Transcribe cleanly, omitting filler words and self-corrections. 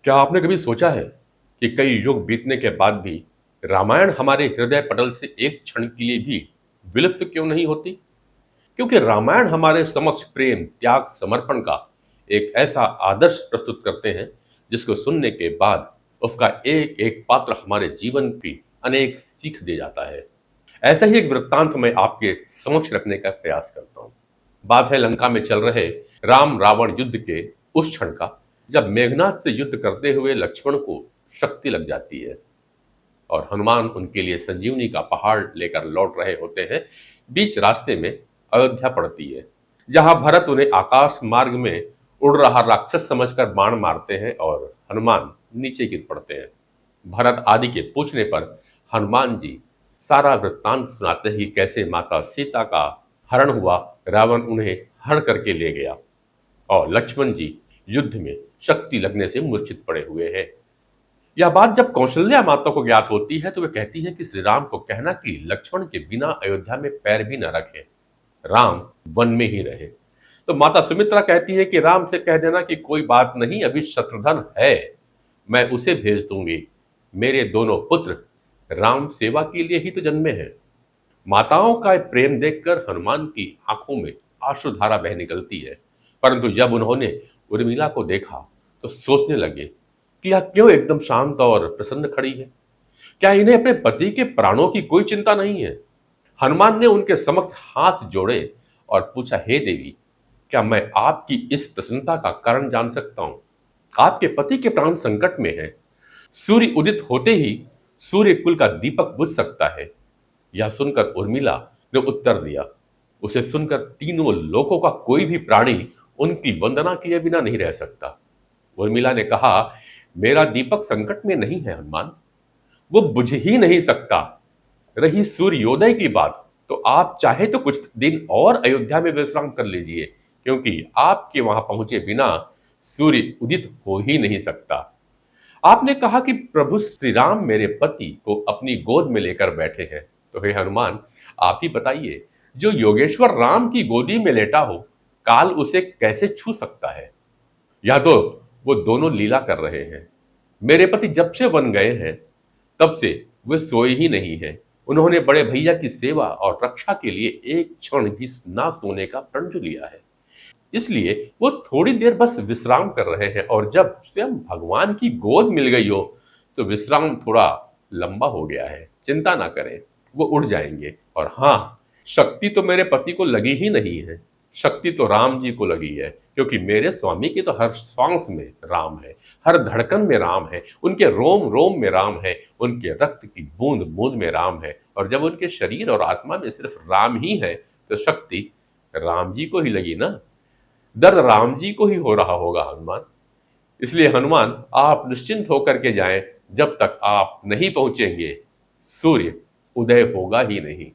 क्या आपने कभी सोचा है कि कई युग बीतने के बाद भी रामायण हमारे हृदय पटल से एक क्षण के लिए भी विलुप्त क्यों नहीं होती? क्योंकि रामायण हमारे समक्ष प्रेम, त्याग, समर्पण का एक ऐसा आदर्श प्रस्तुत करते हैं जिसको सुनने के बाद उसका एक एक पात्र हमारे जीवन की अनेक सीख दे जाता है। ऐसा ही एक वृत्तांत मैं आपके समक्ष रखने का प्रयास करता हूँ। बात है लंका में चल रहे राम रावण युद्ध के उस क्षण का, जब मेघनाथ से युद्ध करते हुए लक्ष्मण को शक्ति लग जाती है और हनुमान उनके लिए संजीवनी का पहाड़ लेकर लौट रहे होते हैं। बीच रास्ते में अयोध्या पड़ती है, जहां भरत उन्हें आकाश मार्ग में उड़ रहा राक्षस समझकर बाण मारते हैं और हनुमान नीचे गिर पड़ते हैं। भरत आदि के पूछने पर हनुमान जी सारा वृत्तांत सुनाते ही कैसे माता सीता का हरण हुआ, रावण उन्हें हरण करके ले गया और लक्ष्मण जी युद्ध में शक्ति लगने से मूर्छित पड़े हुए हैं। यह बात जब कौशल्या माता को ज्ञात होती है तो वे कहती है कि श्री राम को कहना कि लक्ष्मण के बिना अयोध्या में पैर भी न रखे, राम वन में ही रहे। तो माता सुमित्रा कहती है कि राम से कह देना कि कोई बात नहीं, अभी शत्रुघ्न है, मैं उसे भेज दूंगी, मेरे दोनों पुत्र राम सेवा के लिए ही तो जन्मे हैं। माताओं का प्रेम देखकर हनुमान की आंखों में आंसुधारा बह निकलती है, परंतु जब उन्होंने उर्मिला को देखा तो सोचने लगे कि यह क्यों एकदम शांत और प्रसन्न खड़ी है। क्या इन्हें अपने पति के प्राणों की कोई चिंता नहीं है? हनुमान ने उनके समक्ष हाथ जोड़े और पूछा, हे देवी, क्या मैं आपकी इस प्रसन्नता का कारण जान सकता हूं? आपके पति के प्राण संकट में है। सूर्य उदित होते ही सूर्य कुल का दीपक बुझ सकता है। यह सुनकर उर्मिला ने उत्तर दिया, उसे सुनकर तीनों लोकों का कोई भी प्राणी उनकी वंदना किए बिना नहीं रह सकता। उर्मिला ने कहा, मेरा दीपक संकट में नहीं है हनुमान, वो बुझ ही नहीं सकता। रही सूर्योदय की बात, तो आप चाहे तो कुछ दिन और अयोध्या में विश्राम कर लीजिए, क्योंकि आपके वहां पहुंचे बिना सूर्य उदित हो ही नहीं सकता। आपने कहा कि प्रभु श्री राम मेरे पति को अपनी गोद में लेकर बैठे हैं, तो हे हनुमान, आप ही बताइए, जो योगेश्वर राम की गोदी में लेटा हो, काल उसे कैसे छू सकता है? या तो वो दोनों लीला कर रहे हैं। मेरे पति जब से वन गए हैं तब से वे सोए ही नहीं हैं। उन्होंने बड़े भैया की सेवा और रक्षा के लिए एक क्षण भी ना सोने का प्रण लिया है, इसलिए वो थोड़ी देर बस विश्राम कर रहे हैं, और जब स्वयं भगवान की गोद मिल गई हो तो विश्राम थोड़ा लंबा हो गया है, चिंता ना करें, वो उड़ जाएंगे। और हाँ, शक्ति तो मेरे पति को लगी ही नहीं है, शक्ति तो राम जी को लगी है, क्योंकि मेरे स्वामी की तो हर श्वास में राम है, हर धड़कन में राम है, उनके रोम रोम में राम है, उनके रक्त की बूंद बूंद में राम है। और जब उनके शरीर और आत्मा में सिर्फ राम ही है तो शक्ति राम जी को ही लगी ना, दर्द राम जी को ही हो रहा होगा हनुमान। इसलिए हनुमान, आप निश्चिंत होकर के जाएं, जब तक आप नहीं पहुंचेंगे सूर्य उदय होगा ही नहीं।